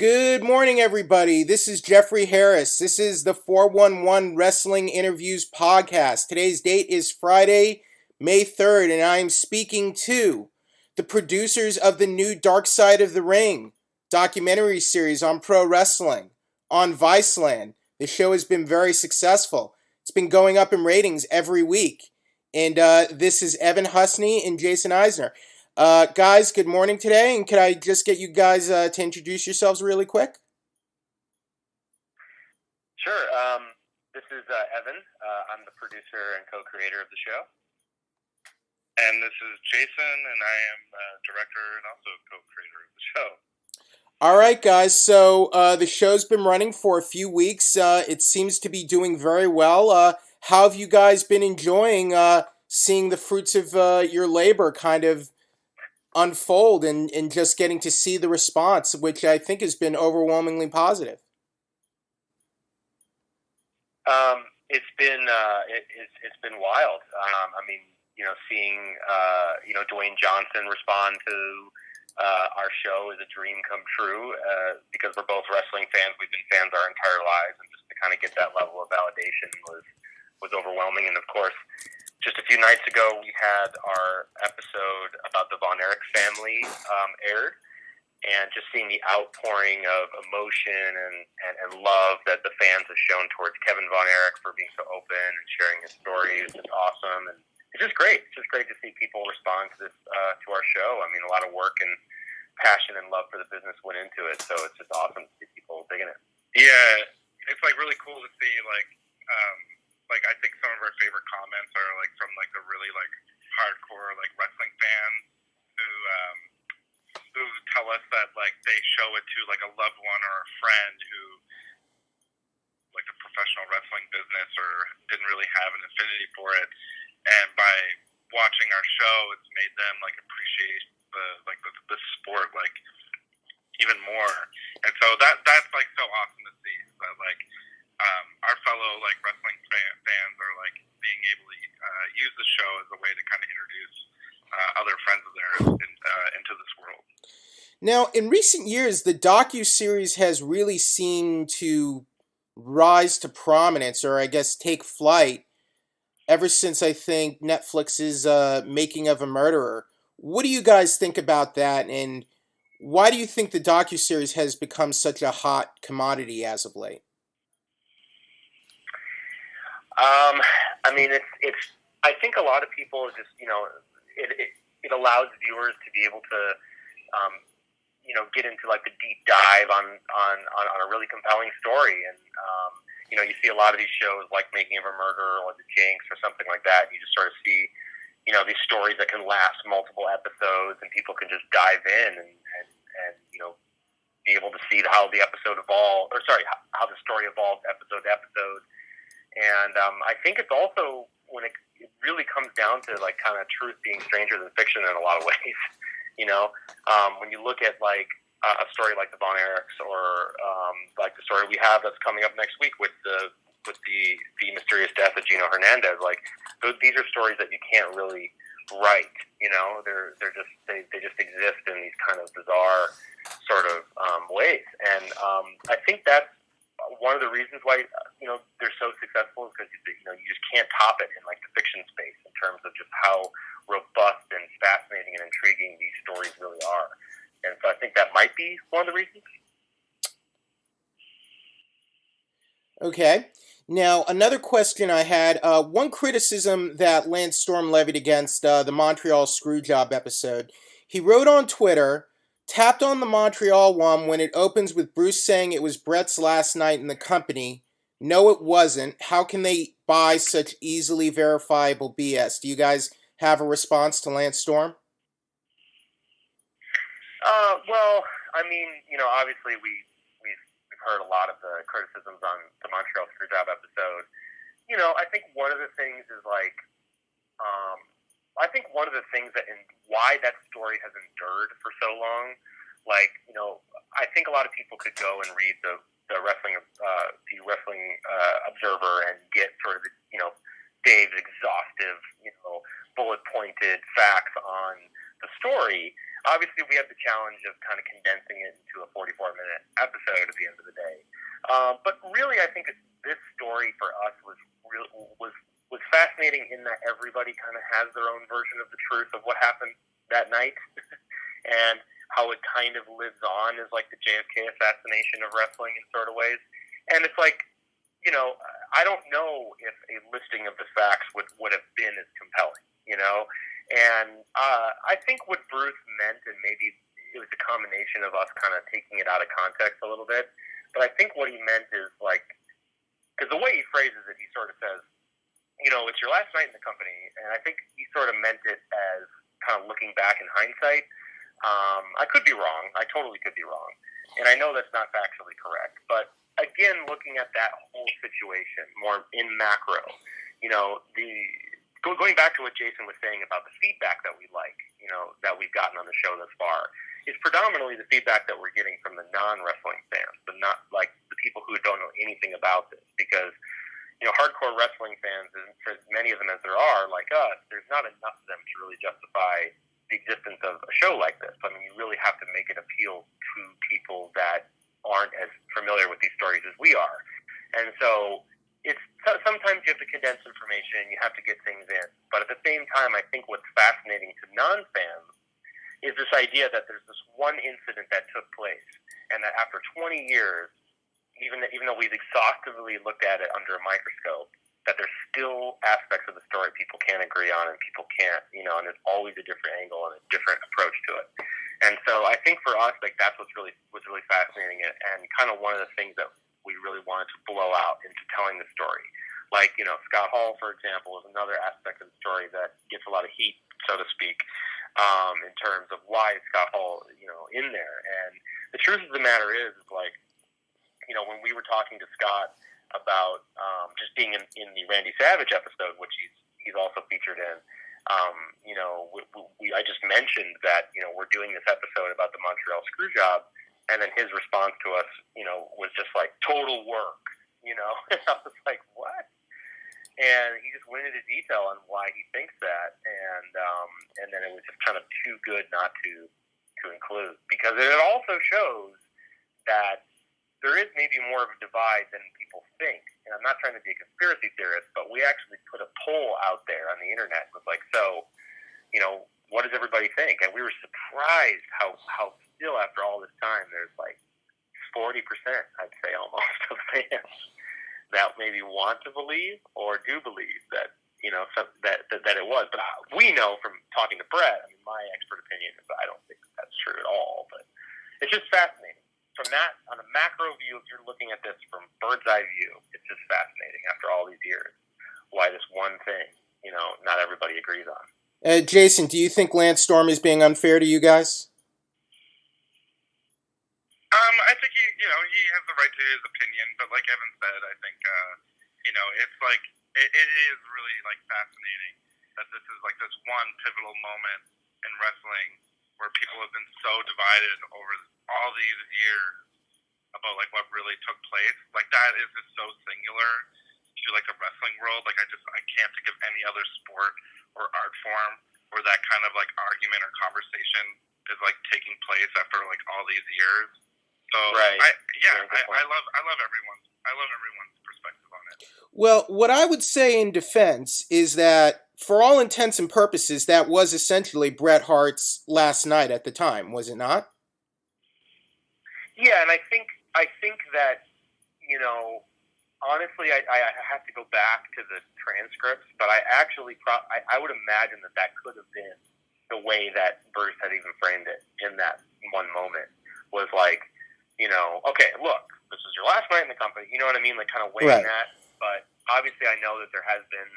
Good morning, everybody. This is Jeffrey Harris. This is the 411 Wrestling Interviews podcast. Today's date is Friday, May 3rd, and I am speaking to the producers of the new Dark Side of the Ring documentary series on pro wrestling on VICELAND. The show has been very successful. It's been going up in ratings every week. And this is Evan Husney and Jason Eisener. Guys, good morning today, and could I just get you guys to introduce yourselves really quick? Sure. This is Evan. I'm the producer and co-creator of the show. And this is Jason, and I am director and also co-creator of the show. All right, guys, so the show's been running for a few weeks. It seems to be doing very well. How have you guys been enjoying seeing the fruits of your labor kind of unfold and just getting to see the response, which I think has been overwhelmingly positive? It's been wild. Seeing Dwayne Johnson respond to our show is a dream come true because we're both wrestling fans. We've been fans our entire lives, and just to kind of get that level of validation was overwhelming. And of course, just a few nights ago, we had our episode about the Von Erich family aired, and just seeing the outpouring of emotion and love that the fans have shown towards Kevin Von Erich for being so open and sharing his story is just awesome. And it's just great. It's just great to see people respond to this to our show. I mean, a lot of work and passion and love for the business went into it, so it's just awesome to see people digging it. Yeah, it's really cool to see I think some of our favorite comments are from the really hardcore wrestling fans who tell us that they show it to a loved one or a friend who the professional wrestling business or didn't really have an affinity for it, and by watching our show, it's made them appreciate the sport even more, and so that's so awesome to see that our fellow wrestling fans are being able to use the show as a way to kind of introduce other friends of theirs into this world. Now, in recent years, the docuseries has really seemed to rise to prominence, or I guess take flight, ever since I think Netflix's Making of a Murderer. What do you guys think about that, and why do you think the docuseries has become such a hot commodity as of late? It's. I think a lot of people just, it allows viewers to be able to, get into the deep dive on a really compelling story, and you see a lot of these shows like Making of a Murderer or The Jinx or something like that. And you just sort of see, these stories that can last multiple episodes, and people can just dive in and be able to see how the episode evolved, how the story evolved episode to episode. And I think it's also when it really comes down to kind of truth being stranger than fiction in a lot of ways. When you look at a story like the Von Erichs or the story we have that's coming up next week with the mysterious death of Gino Hernandez, these are stories that you can't really write. They just exist in these kind of bizarre sort of ways, and I think that's one of the reasons why they're so successful is because you just can't top it in the fiction space in terms of just how robust and fascinating and intriguing these stories really are. And so I think that might be one of the reasons. Okay. Now, another question I had, one criticism that Lance Storm levied against the Montreal Screwjob episode, he wrote on Twitter, tapped on the Montreal one when it opens with Bruce saying it was Brett's last night in the company. No, it wasn't. How can they buy such easily verifiable BS? Do you guys have a response to Lance Storm? Obviously we've heard a lot of the criticisms on the Montreal Screwjob episode. I think one of the things is I think one of the things why that story has endured for so long, I think a lot of people could go and read the Wrestling Observer and get sort of Dave's exhaustive, bullet pointed facts on the story. obviously we have the challenge of kind of condensing it into a 44-minute episode at the end of the day. But really, I think this story for us was fascinating in that everybody kind of has their own version of the truth of what happened that night, and how it kind of lives on as like the JFK assassination of wrestling in sort of ways. And it's like, you know, I don't know if a listing of the facts would have been as compelling, you know. And I think what Bruce meant, and maybe it was a combination of us kind of taking it out of context a little bit, but I think what he meant is like, because the way he phrases it, he sort of says, you know, it's your last night in the company, and I think he sort of meant it as kind of looking back in hindsight. I could be wrong. I totally could be wrong. And I know that's not factually correct. But again, looking at that whole situation more in macro, you know, going back to what Jason was saying about the feedback that we like, you know, that we've gotten on the show thus far, is predominantly the feedback that we're getting from the non-wrestling fans, but not like the people who don't know anything about this. Because, you know, hardcore wrestling fans, and for as many of them as there are, like us, there's not enough of them to really justify the existence of a show like this. I mean, you really have to make it appeal to people that aren't as familiar with these stories as we are. And so sometimes you have to condense information, you have to get things in. But at the same time, I think what's fascinating to non-fans is this idea that there's this one incident that took place, and that after 20 years, even though we've exhaustively looked at it under a microscope, that there's still aspects of the story people can't agree on, and people can't, you know, and there's always a different angle and a different approach to it. And so I think for us, like, that's was really fascinating, and kind of one of the things that we really wanted to blow out into telling the story. Like, you know, Scott Hall, for example, is another aspect of the story that gets a lot of heat, so to speak, in terms of why is Scott Hall, you know, in there. And the truth of the matter is like, you know, when we were talking to Scott about just being in the Randy Savage episode, which he's also featured in, you know, I just mentioned that, you know, we're doing this episode about the Montreal Screwjob, and then his response to us, you know, was just like total work, you know. And I was like, what? And he just went into detail on why he thinks that, and then it was just kind of too good not to include, because it also shows that there is maybe more of a divide than people think. And I'm not trying to be a conspiracy theorist, but we actually put a poll out there on the internet. It was like, so, you know, what does everybody think? And we were surprised how still after all this time, there's like 40%, I'd say almost, of fans that maybe want to believe or do believe that, you know, that it was. But we know from talking to Brett, I mean, my expert opinion is I don't think that's true at all. But it's just fascinating. From that, on a macro view, if you're looking at this from bird's eye view, it's just fascinating after all these years why this one thing, you know, not everybody agrees on. Jason, do you think Lance Storm is being unfair to you guys? I think he has the right to his opinion, but like Evan said, I think you know, it's like it is really like fascinating that this is like this one pivotal moment in wrestling where people have been so divided over all these years about like what really took place. Like that is just so singular to like the wrestling world. Like I can't think of any other sport or art form where that kind of like argument or conversation is like taking place after like all these years. So right. I love everyone's perspective on it. Well, what I would say in defense is that for all intents and purposes, that was essentially Bret Hart's last night at the time, was it not? Yeah, and I think that, you know, honestly, I have to go back to the transcripts, but I actually I would imagine that could have been the way that Bruce had even framed it in that one moment, was like, you know, okay, look, this is your last night in the company, you know what I mean, like kind of weighing that. But obviously I know that there has been,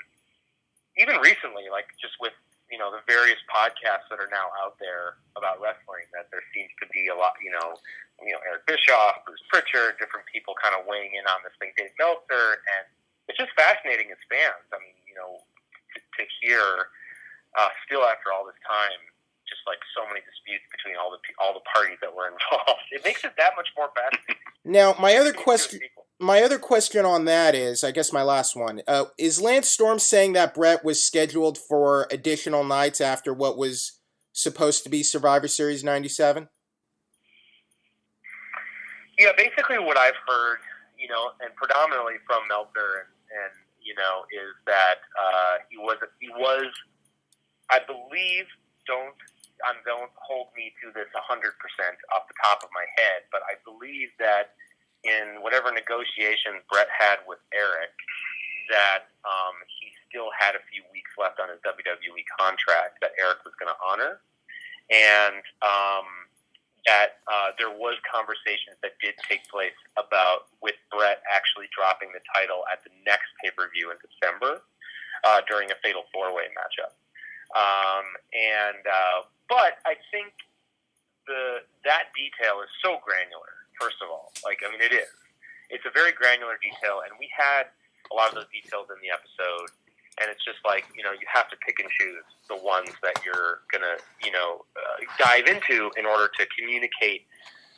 even recently, like just with, you know, the various podcasts that are now out there about wrestling, that there seems to be a lot, you know, Eric Bischoff, Bruce Pritchard, different people kind of weighing in on this thing, Dave Meltzer, and it's just fascinating as fans. I mean, you know, to hear still after all this time, just like so many disputes between all the parties that were involved, it makes it that much more fascinating. Now, my other question on that is, I guess my last one, is Lance Storm saying that Bret was scheduled for additional nights after what was supposed to be Survivor Series 97? Yeah, basically what I've heard, and predominantly from Meltzer and is that he was, I believe, don't hold me to this 100% off the top of my head, but I believe that in whatever negotiations Brett had with Eric, that he still had a few weeks left on his WWE contract that Eric was going to honor, and that there was conversations that did take place about with Brett actually dropping the title at the next pay-per-view in December during a Fatal 4-Way matchup. But I think that detail is so granular, first of all. It is. It's a very granular detail, and we had a lot of those details in the episode, and it's just you have to pick and choose the ones that you're going to, dive into in order to communicate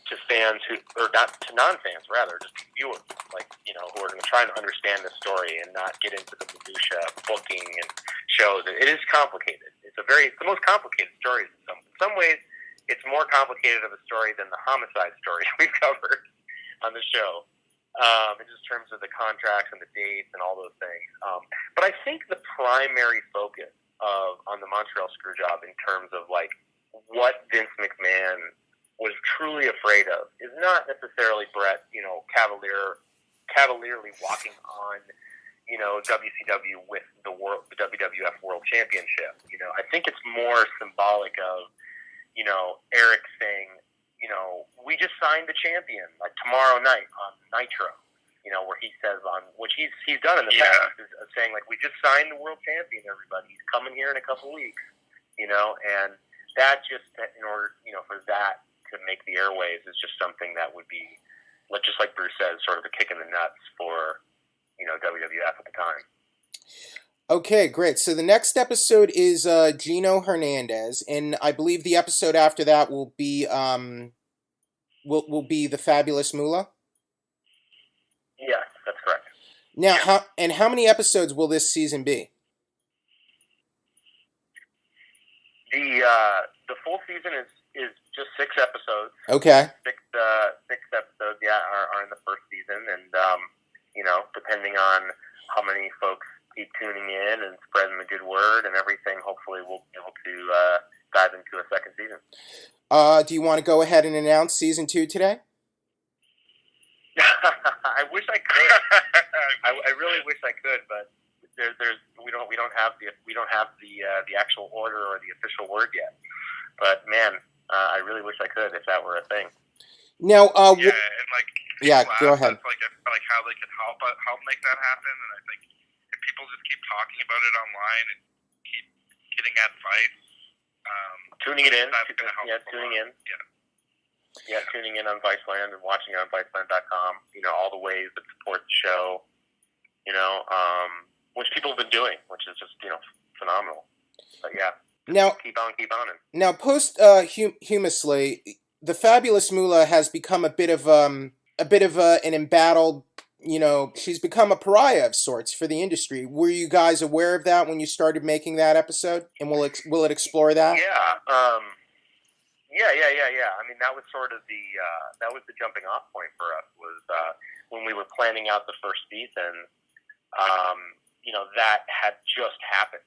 to fans or not to non-fans, rather, just viewers, who are going to try and understand the story and not get into the minutia of booking and shows. It is complicated. It's the most complicated story in some ways. It's more complicated of a story than the homicide story we've covered on the show, in just terms of the contracts and the dates and all those things. But I think the primary focus on the Montreal Screwjob in terms of what Vince McMahon was truly afraid of is not necessarily Brett, cavalierly walking on, WCW with the WWF World Championship. I think it's more symbolic of, Eric saying, we just signed the champion tomorrow night on Nitro. Where he says which he's done in the past, is saying we just signed the world champion. Everybody, he's coming here in a couple weeks. And that just in order for that to make the airwaves is just something that would be, just like Bruce says, sort of a kick in the nuts for WWF at the time. Okay, great. So the next episode is Gino Hernandez, and I believe the episode after that will be will be the Fabulous Moolah. Yes, that's correct. Now, how many episodes will this season be? The full season is just 6 episodes. Okay. Six episodes, are in the first season, and depending on how many folks keep tuning in and spreading the good word and everything, hopefully we'll be able to dive into a second season. Do you want to go ahead and announce season 2 today? I wish I could. I really wish I could, but we don't have the actual order or the official word yet. But man, I really wish I could if that were a thing. Now, and go ahead. Like how they could help make that happen, and I think if people just keep talking about it online and keep getting advice, tuning it in, tuning in. Yeah, tuning in on VICELAND and watching it on VICELAND.com. All the ways that support the show. Which people have been doing, which is just phenomenal. But yeah, now keep on. Now, posthumously, the Fabulous Moolah has become a bit of an embattled. She's become a pariah of sorts for the industry. Were you guys aware of that when you started making that episode? And will it explore that? Yeah. I mean, that was sort of the jumping off point for us was when we were planning out the first season. That had just happened.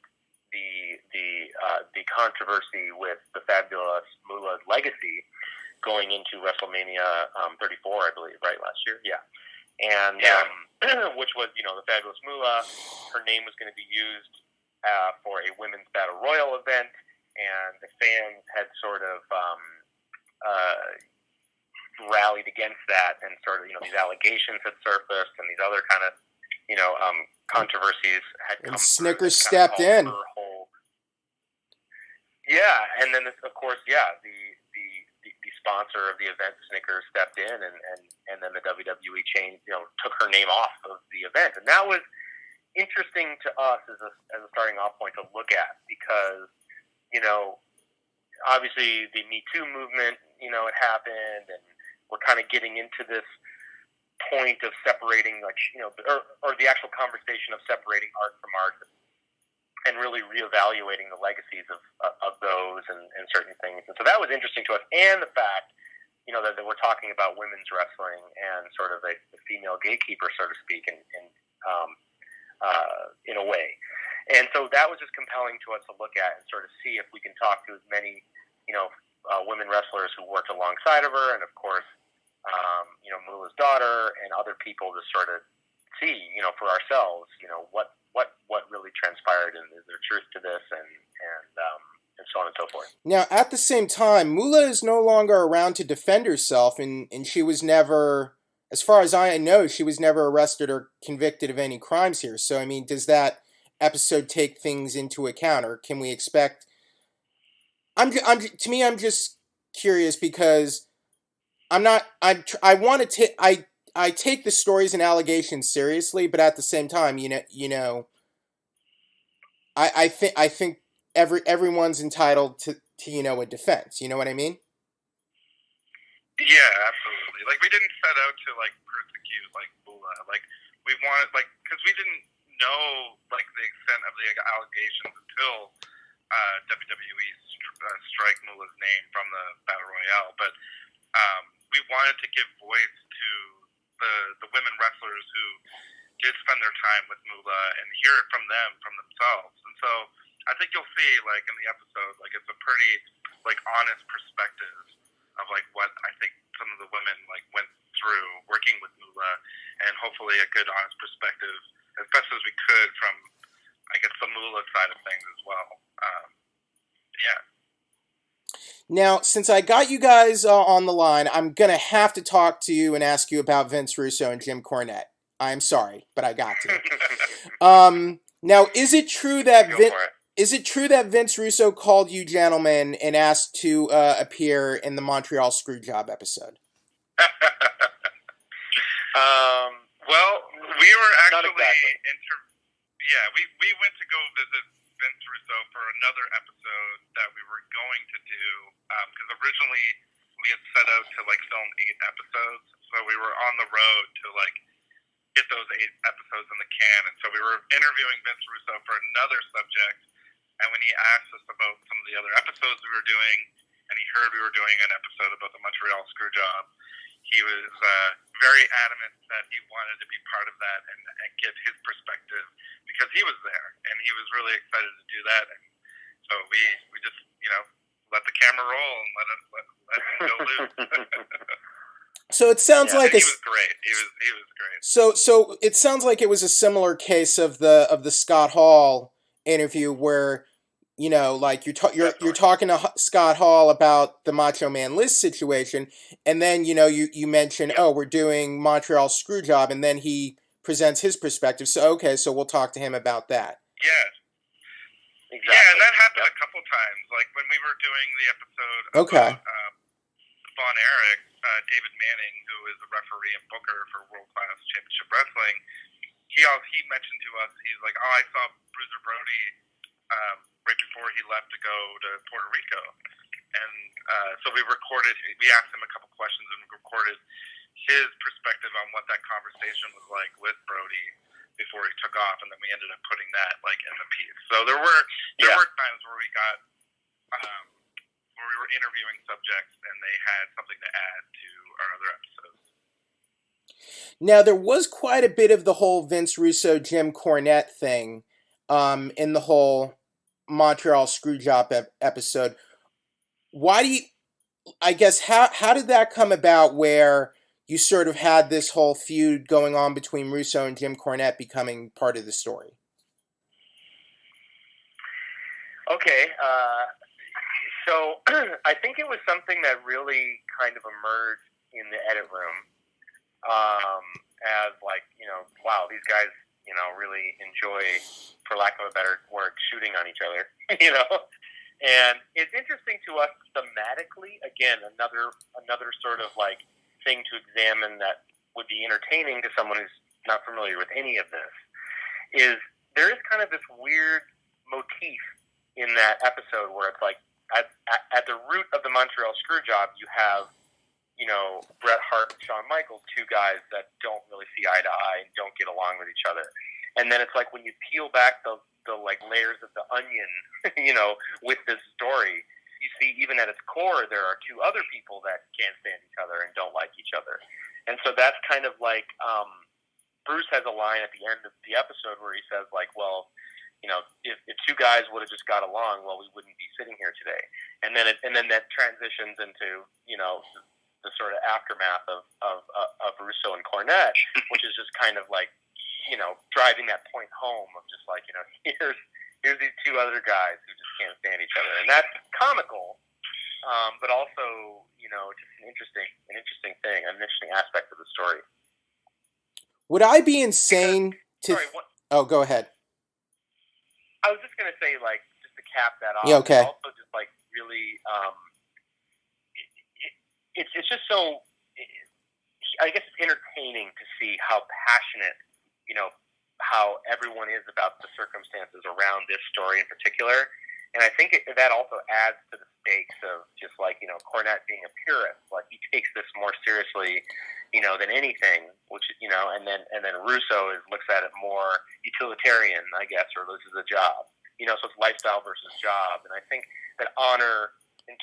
The controversy with the Fabulous Moolah's legacy going into WrestleMania 34, I believe, right, last year? Yeah. And which was, the Fabulous Moolah. Her name was going to be used for a women's battle royal event, and the fans had sort of rallied against that, and sort of, these allegations had surfaced, and these other kind of, controversies had come. And Snickers stepped in. And then of course, the sponsor of the event, Snickers, stepped in, and then the WWE changed, took her name off of the event, and that was interesting to us as a starting off point to look at because, obviously the Me Too movement, it happened, and we're kind of getting into this point of separating, or the actual conversation of separating art from art. and really reevaluating the legacies of those and certain things. And so that was interesting to us. And the fact, that we're talking about women's wrestling and sort of the female gatekeeper, so to speak, in a way. And so that was just compelling to us to look at and sort of see if we can talk to as many, women wrestlers who worked alongside of her, and of course, Moolah's daughter and other people to sort of see, for ourselves, what really transpired, and is there truth to this, and so on and so forth. Now, at the same time, Moolah is no longer around to defend herself, and she was never, as far as I know, she was never arrested or convicted of any crimes here. So, I mean, does that episode take things into account, or can we expect? I'm just curious because I take the stories and allegations seriously, but at the same time, I think everyone's entitled to a defense. You know what I mean? Yeah, absolutely. Like, we didn't set out to persecute Moolah. We wanted because we didn't know the extent of the allegations until WWE strike Moolah's name from the Battle Royale. But we wanted to give voice to the women wrestlers who did spend their time with Moolah and hear it from themselves. And so I think you'll see, in the episode, it's a pretty, honest perspective of, what I think some of the women, went through working with Moolah, and hopefully a good, honest perspective, as best as we could from, I guess, the Moolah side of things as well. Yeah. Now, since I got you guys on the line, I'm going to have to talk to you and ask you about Vince Russo and Jim Cornette. I'm sorry, but I got to. Now, is it true that Vince Russo called you gentlemen and asked to appear in the Montreal Screwjob episode? Well, we were actually we went to go visit Vince Russo for another episode that we were going to do, because originally we had set out to film 8 episodes, so we were on the road to get those 8 episodes in the can, and so we were interviewing Vince Russo for another subject, and when he asked us about some of the other episodes we were doing, and he heard we were doing an episode about the Montreal Screwjob, he was very adamant that he wanted to be part of that and get his perspective, because he was there, and he was really excited to do that. And so we just, let the camera roll and let him go loose. So it sounds like he was great. He was great. So it sounds like it was a similar case of the Scott Hall interview where, you're talking to Scott Hall about the Macho Man Liz situation, and then you mention, we're doing Montreal Screwjob, and then he presents his perspective. So we'll talk to him about that. Yeah. Exactly. Yeah, and that happened a couple times. When we were doing the episode about Von Erich, David Manning, who is a referee and booker for World Class Championship Wrestling, he mentioned to us, he's like, I saw Bruiser Brody right before he left to go to Puerto Rico. And so we asked him a couple questions and recorded his perspective on what that conversation was like with Brody before he took off, and then we ended up putting that in the piece. So there were times where we got where we were interviewing subjects and they had something to add to our other episodes. Now, there was quite a bit of the whole Vince Russo, Jim Cornette thing in the whole Montreal Screwjob episode. How did that come about where you sort of had this whole feud going on between Russo and Jim Cornette becoming part of the story? Okay, so I think it was something that really kind of emerged in the edit room as wow, these guys, really enjoy, for lack of a better word, shooting on each other, And it's interesting to us thematically, again, another sort of thing to examine that would be entertaining to someone who's not familiar with any of this, is there is kind of this weird motif in that episode where it's at the root of the Montreal Screwjob, you have, Bret Hart and Shawn Michaels, 2 guys that don't really see eye to eye and don't get along with each other. And then it's when you peel back the like layers of the onion, you know, with this story. You see, even at its core, there are two other people that can't stand each other and don't like each other. And so that's kind of like, Bruce has a line at the end of the episode where he says, like, well, you know, if two guys would have just got along, well, we wouldn't be sitting here today. And then that transitions into, you know, the sort of aftermath of Russo and Cornette, which is just kind of like, you know, driving that point home of just like, you know, here's these two other guys who just can't stand each other, and that's comical, but also, you know, just an interesting thing, an interesting aspect of the story. Would I be insane Oh, go ahead. I was just gonna say, like, just to cap that off. Yeah, okay. Also, just like really, it's just so. I guess it's entertaining to see how passionate, you know, how everyone is about the circumstances around this story in particular. And I think that also adds to the stakes of just like, you know, Cornette being a purist. Like, he takes this more seriously, you know, than anything, which, you know, and then Russo looks at it more utilitarian, I guess, or this is a job. You know, so it's lifestyle versus job. And I think that honor and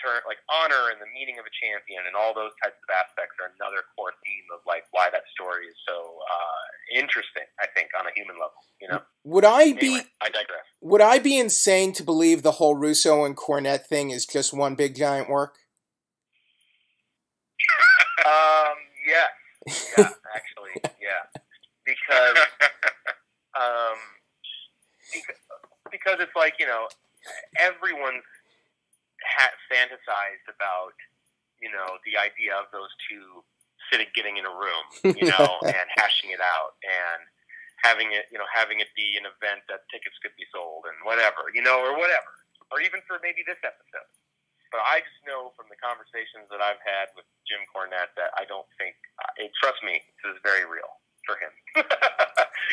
the meaning of a champion and all those types of aspects are another core theme of like why that story is so interesting, I think, on a human level, you know. I digress. Would I be insane to believe the whole Russo and Cornette thing is just one big giant work? Yeah, actually, yeah. Because it's like, you know, everyone's fantasized about, you know, the idea of those two getting in a room, you know, and hashing it out and having it be an event that tickets could be sold and whatever, you know, or whatever, or even for maybe this episode. But I just know from the conversations that I've had with Jim Cornette that I don't think, trust me, this is very real for him.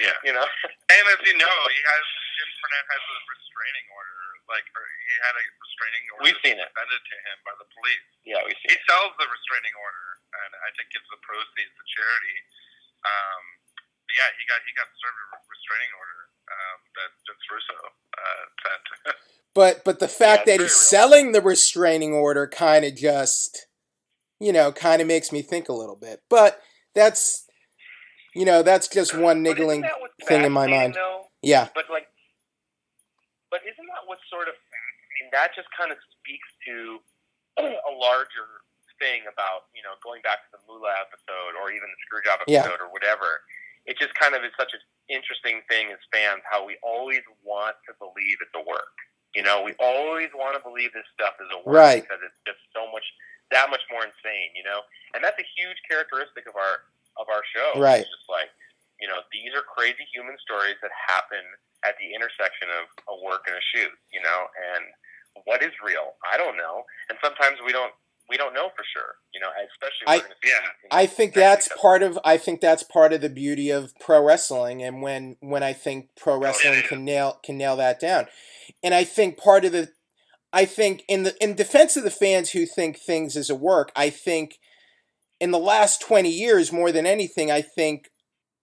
Yeah. You know? And as you know, Jim Cornette has a restraining order. He had a restraining order We've seen it suspended to him by the police. Yeah, we've seen it. He sells the restraining order, and I think gives the proceeds to charity. Yeah, he got served a restraining order that Vince Russo sent. But the fact that he's selling the restraining order kind of just, you know, kind of makes me think a little bit. But that's, you know, that's just one niggling thing in my mind. Though? Yeah. But isn't that what's sort of fascinating? That just kind of speaks to a larger thing about, you know, going back to the Moolah episode or even the Screwjob episode or whatever. It just kind of is such an interesting thing as fans, how we always want to believe it's a work. You know, we always want to believe this stuff is a work because it's just that much more insane, you know? And that's a huge characteristic of our show. Right. It's just like, you know, these are crazy human stories that happen at the intersection of a work and a shoot, you know, and what is real? I don't know. And sometimes we don't know for sure, you know, especially I think that's part of the beauty of pro wrestling, and when I think pro wrestling can nail that down. And I think in defense of the fans who think things is a work, I think in the last 20 years, more than anything, I think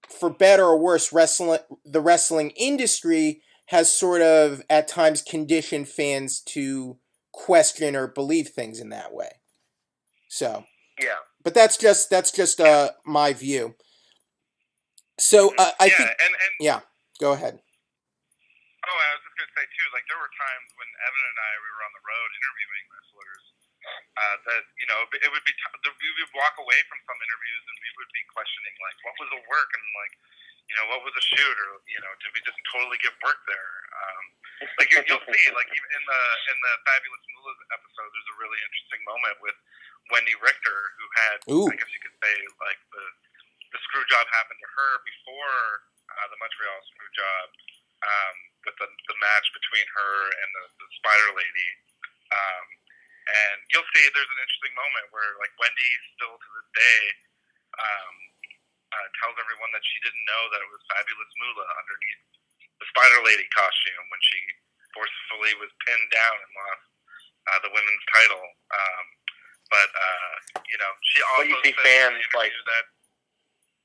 for better or worse, the wrestling industry has sort of at times conditioned fans to question or believe things in that way. So yeah, but that's just my view. So I think go ahead. Oh, I was just going to say too, like there were times when Evan and I we were on the road interviewing wrestlers that, you know, it would be we would walk away from some interviews and we would be questioning like what was the work and like, you know, what was a shoot, or, you know, did we just totally get work there? Like you'll see, like even in the Fabulous Moolah episode, there's a really interesting moment with Wendy Richter, who had, I guess you could say, like the screw job happened to her before the Montreal Screwjob, with the match between her and the Spider Lady. And you'll see there's an interesting moment where like Wendy still to this day tells everyone that she didn't know that it was Fabulous Moolah underneath the Spider Lady costume when she forcefully was pinned down and lost the women's title. But you know, she also you see fans like that.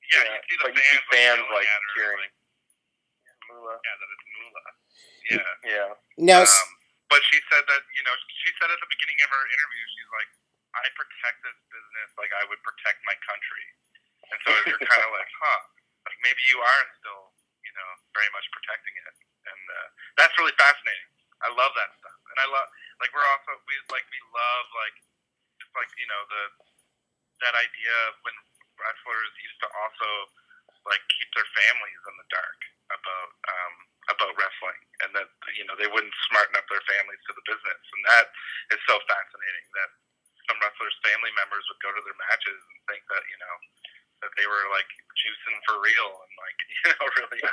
Yeah, you see the fans like cheering. Moolah. Yeah, that it's Moolah. Yeah. Yeah. Now, But she said that, she said at the beginning of her interview, she's like, I protect this business like I would protect my country. And so you're kind of like, like maybe you are still, very much protecting it. And that's really fascinating. I love that stuff. And I love, like, we love, like, just like, that idea of when wrestlers used to also, like, keep their families in the dark about wrestling, and that they wouldn't smarten up their families to the business, and that is so fascinating. That some wrestlers' family members would go to their matches and think that that they were like juicing for real and like really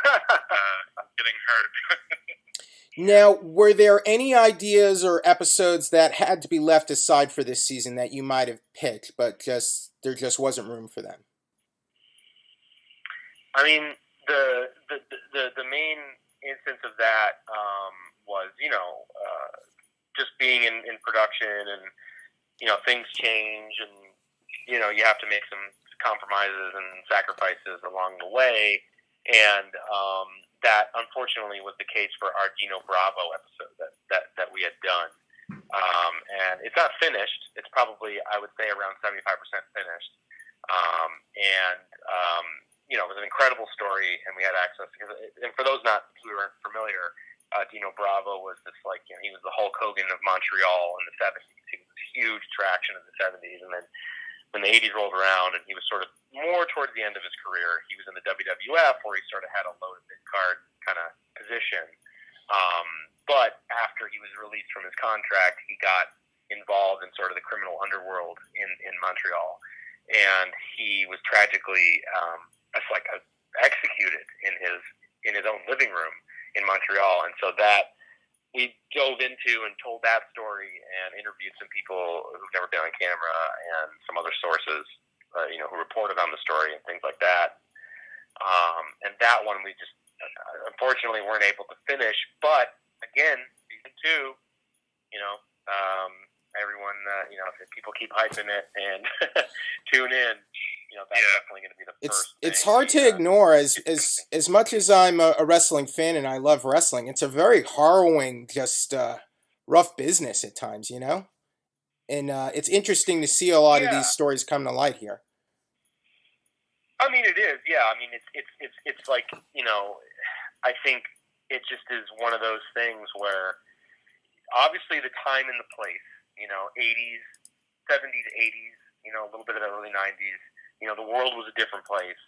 getting hurt. Now, were there any ideas or episodes that had to be left aside for this season that you might have picked, but there just wasn't room for them? I mean, the main instance of that was just being in production, and things change, and you have to make some compromises and sacrifices along the way, and that unfortunately was the case for our Dino Bravo episode that we had done, and it's not finished. It's probably, I would say, around 75% finished, and it was an incredible story, and we had access. And for those who aren't familiar, Dino Bravo was this he was the Hulk Hogan of Montreal in the 70s. He was a huge attraction in the 70s, and then when the 80s rolled around, and he was sort of more towards the end of his career, he was in the WWF, where he sort of had a loaded mid-card kind of position. But after he was released from his contract, he got involved in sort of the criminal underworld in Montreal, and he was tragically executed in his own living room in Montreal. And so that we dove into and told that story and interviewed some people who've never been on camera and some other sources, who reported on the story and things like that. And that one we just unfortunately weren't able to finish. But again, season 2, everyone, if people keep hyping it and tune in, that's definitely going to be the first. It's hard to ignore. As much as I'm a wrestling fan and I love wrestling, it's a very harrowing, just rough business at times, And it's interesting to see a lot of these stories come to light here. I mean, it is. Yeah. I mean, it's like, I think it just is one of those things where obviously the time and the place, 80s, 70s, 80s, a little bit of the early 90s. The world was a different place,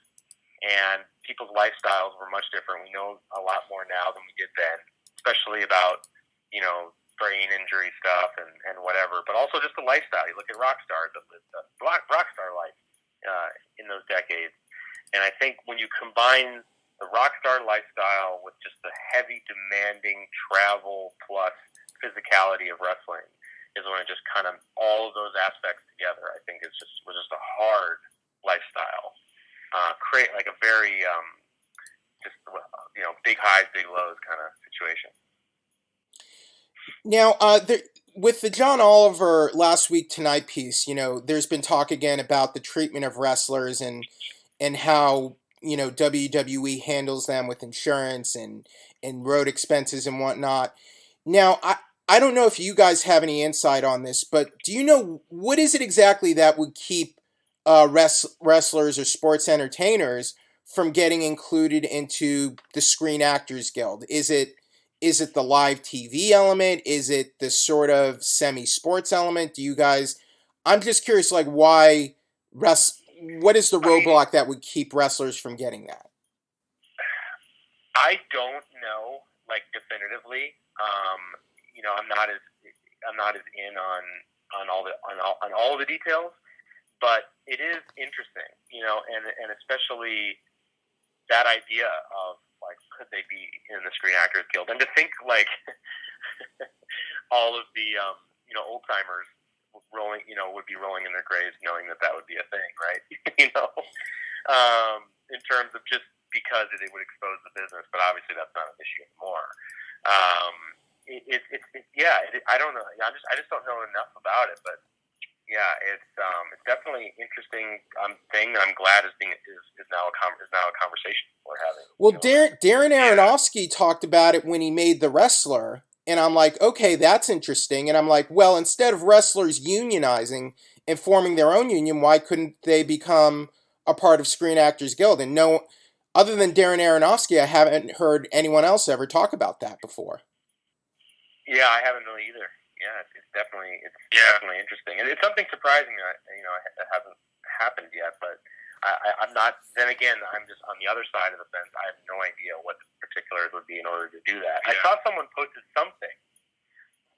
and people's lifestyles were much different. We know a lot more now than we did then, especially about, brain injury stuff and whatever, but also just the lifestyle. You look at rock stars that lived the rock star life in those decades. And I think when you combine the rock star lifestyle with just the heavy, demanding travel plus physicality of wrestling is when it just kind of, all of those aspects together, I think was just a hard lifestyle, create like a very big highs, big lows kind of situation. Now, with the John Oliver Last Week Tonight piece, there's been talk again about the treatment of wrestlers and how WWE handles them with insurance and road expenses and whatnot. Now, I don't know if you guys have any insight on this, but do you know what is it exactly that would keep wrestlers or sports entertainers from getting included into the Screen Actors Guild? Is it the live TV element? Is it the sort of semi-sports element? Do you guys? I'm just curious, like, why what is the roadblock that would keep wrestlers from getting that? I don't know, like, definitively. I'm not as in on all the details, but it is interesting, and especially that idea of, like, could they be in the Screen Actors Guild? And to think, like, all of the old timers would be rolling in their graves knowing that would be a thing, right? In terms of just because it would expose the business, but obviously that's not an issue anymore. I don't know. I just don't know enough about it, but It's definitely an interesting thing that I'm glad is now a conversation we're having. Well, Darren Aronofsky talked about it when he made The Wrestler, and I'm like, okay, that's interesting. And I'm like, well, instead of wrestlers unionizing and forming their own union, why couldn't they become a part of Screen Actors Guild? And no, other than Darren Aronofsky, I haven't heard anyone else ever talk about that before. Yeah, I haven't really either. Yeah, it's definitely interesting, and it's something surprising that it hasn't happened yet. But I'm not. Then again, I'm just on the other side of the fence. I have no idea what the particulars would be in order to do that. Yeah. I saw someone posted something.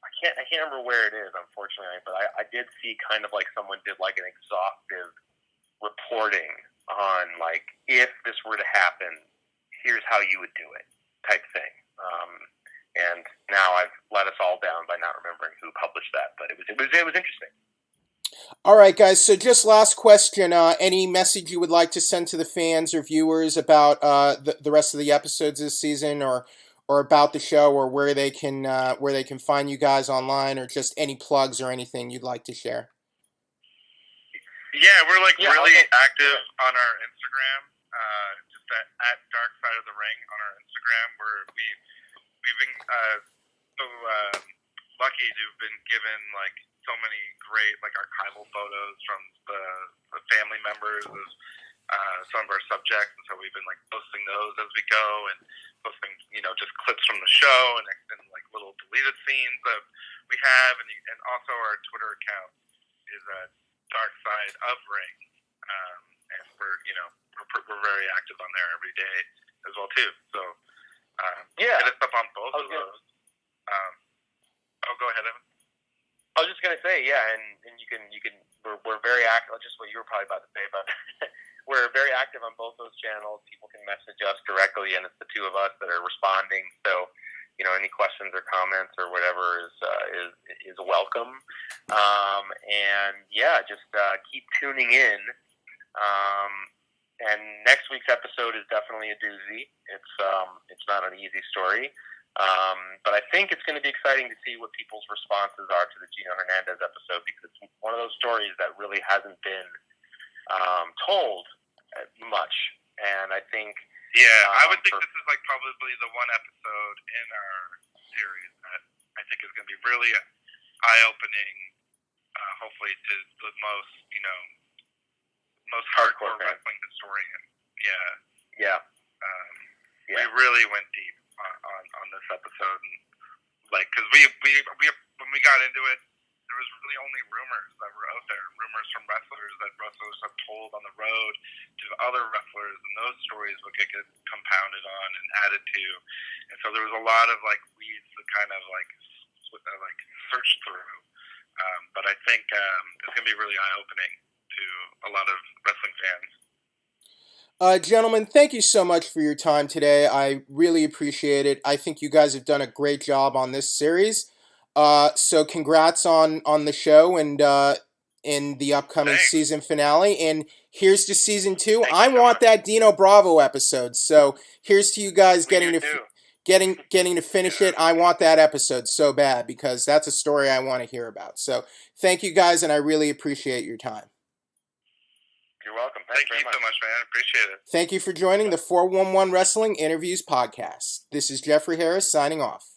I can't remember where it is, unfortunately, but I did see kind of like someone did like an exhaustive reporting on like if this were to happen, here's how you would do it type thing. And now I've let us all down by not remembering who published that, but it was interesting. All right, guys. So just last question. Any message you would like to send to the fans or viewers about the rest of the episodes this season, or about the show, or where they can find you guys online, or just any plugs or anything you'd like to share? Yeah, we're really active on our Instagram. Just at Dark Side of the Ring on our Instagram, where we've been so lucky to have been given like so many great like archival photos from the family members of some of our subjects, and so we've been like posting those as we go, and posting just clips from the show and like little deleted scenes that we have, and also our Twitter account is at Dark Side of Ring, and we're very active on there every day as well too. So. Hit us up on both of those. Go ahead, Evan. I was just gonna say, and you can. We're very active. Just what you were probably about to say, but we're very active on both those channels. People can message us directly, and it's the two of us that are responding. So, any questions or comments or whatever is welcome. And just keep tuning in. And next week's episode is definitely a doozy. It's not an easy story, but I think it's going to be exciting to see what people's responses are to the Gino Hernandez episode, because it's one of those stories that really hasn't been told much. And I think, I would think this is like probably the one episode in our series that I think is going to be really eye-opening. Hopefully, to the most hardcore wrestling historian. We really went deep on this episode, and because we when we got into it, there was really only rumors that were out there, rumors from wrestlers that wrestlers have told on the road to other wrestlers, and those stories would get compounded on and added to, and so there was a lot of weeds to kind of search through. But I think it's gonna be really eye-opening to a lot of wrestling fans. Gentlemen, thank you so much for your time today. I really appreciate it. I think you guys have done a great job on this series. So congrats on the show and in the upcoming season finale. And here's to season 2. I want that Dino Bravo episode. So here's to you guys getting to finish it. I want that episode so bad, because that's a story I want to hear about. So thank you guys, and I really appreciate your time. You're welcome. Thank you so much, man. Appreciate it. Thank you for joining the 411 Wrestling Interviews podcast. This is Jeffrey Harris signing off.